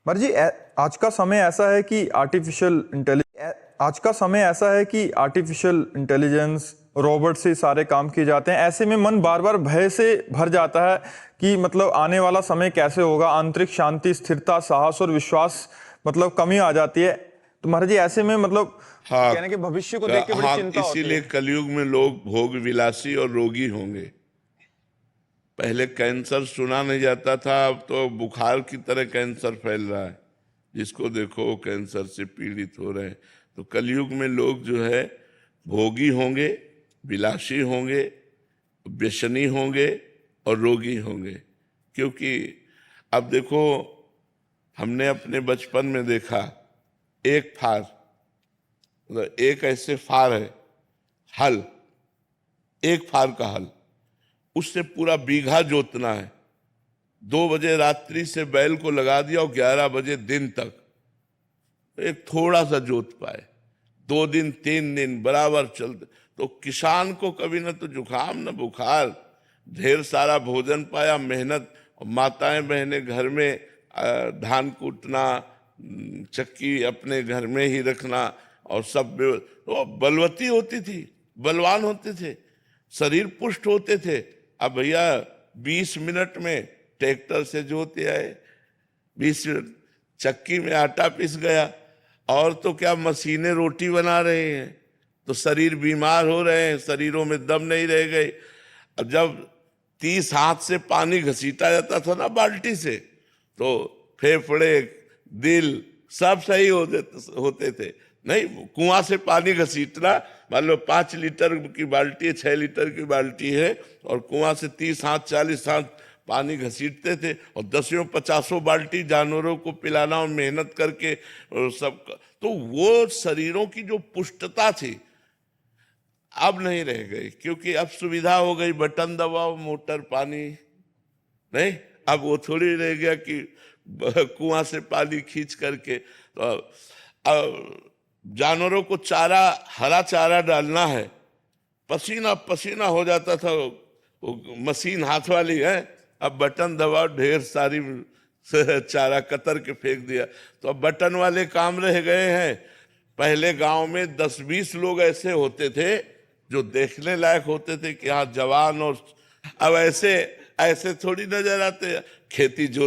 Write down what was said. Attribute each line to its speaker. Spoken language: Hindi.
Speaker 1: मर जी आज का समय ऐसा है कि आर्टिफिशियल इंटेलिजेंस रोबोट से सारे काम किए जाते हैं। ऐसे में मन बार बार भय से भर जाता है कि मतलब आने वाला समय कैसे होगा। आंतरिक शांति, स्थिरता, साहस और विश्वास मतलब कमी आ जाती है। तो महाराज जी ऐसे में मतलब
Speaker 2: हाँ
Speaker 1: कहने के भविष्य को देख के बड़ी चिंता होती
Speaker 2: इसीलिए
Speaker 1: है।
Speaker 2: कलयुग में लोग भोग विलासी और रोगी होंगे। पहले कैंसर सुना नहीं जाता था, अब तो बुखार की तरह कैंसर फैल रहा है। जिसको देखो कैंसर से पीड़ित हो रहे हैं। तो कलयुग में लोग जो है भोगी होंगे, विलासी होंगे, व्यसनी होंगे और रोगी होंगे। क्योंकि अब देखो, हमने अपने बचपन में देखा, एक फार, मतलब एक ऐसे फार है, हल, एक फार का हल, उससे पूरा बीघा जोतना है। 2 बजे रात्रि से बैल को लगा दिया और 11 बजे दिन तक एक थोड़ा सा जोत पाए। 2 दिन 3 दिन बराबर चलते तो किसान को कभी न तो जुकाम न बुखार, ढेर सारा भोजन पाया, मेहनत। और माताएं बहनें घर में धान कूटना, चक्की अपने घर में ही रखना, और सब तो बलवती होती थी, बलवान होते थे, शरीर पुष्ट होते थे। अब भैया 20 मिनट में ट्रैक्टर से जोते आए, 20 मिनट चक्की में आटा पिस गया, और तो क्या मशीनें रोटी बना रहे हैं। तो शरीर बीमार हो रहे हैं, शरीरों में दम नहीं रह गए। अब जब 30 हाथ से पानी घसीटा जाता था ना बाल्टी से, तो फेफड़े, दिल सब सही होते थे। नहीं, कुआं से पानी घसीटना, मान लो 5 लीटर की बाल्टी है, 6 लीटर की बाल्टी है, और कुआं से 30 हाथ 40 हाथ पानी घसीटते थे, और 10-50 बाल्टी जानवरों को पिलाना और मेहनत करके और सब। तो वो शरीरों की जो पुष्टता थी अब नहीं रह गई, क्योंकि अब सुविधा हो गई, बटन दबाओ मोटर पानी। नहीं, अब वो थोड़ी रह गया कि कुआं से पानी खींच करके। तो अब जानवरों को चारा, हरा चारा डालना है, पसीना पसीना हो जाता था। वो मशीन हाथ वाली है, अब बटन दबाओ, ढेर सारी चारा कतर के फेंक दिया। तो अब बटन वाले काम रह गए हैं। पहले गांव में 10-20 लोग ऐसे होते थे जो देखने लायक होते थे कि हाँ जवान, और अब ऐसे ऐसे थोड़ी नजर आते। खेती जो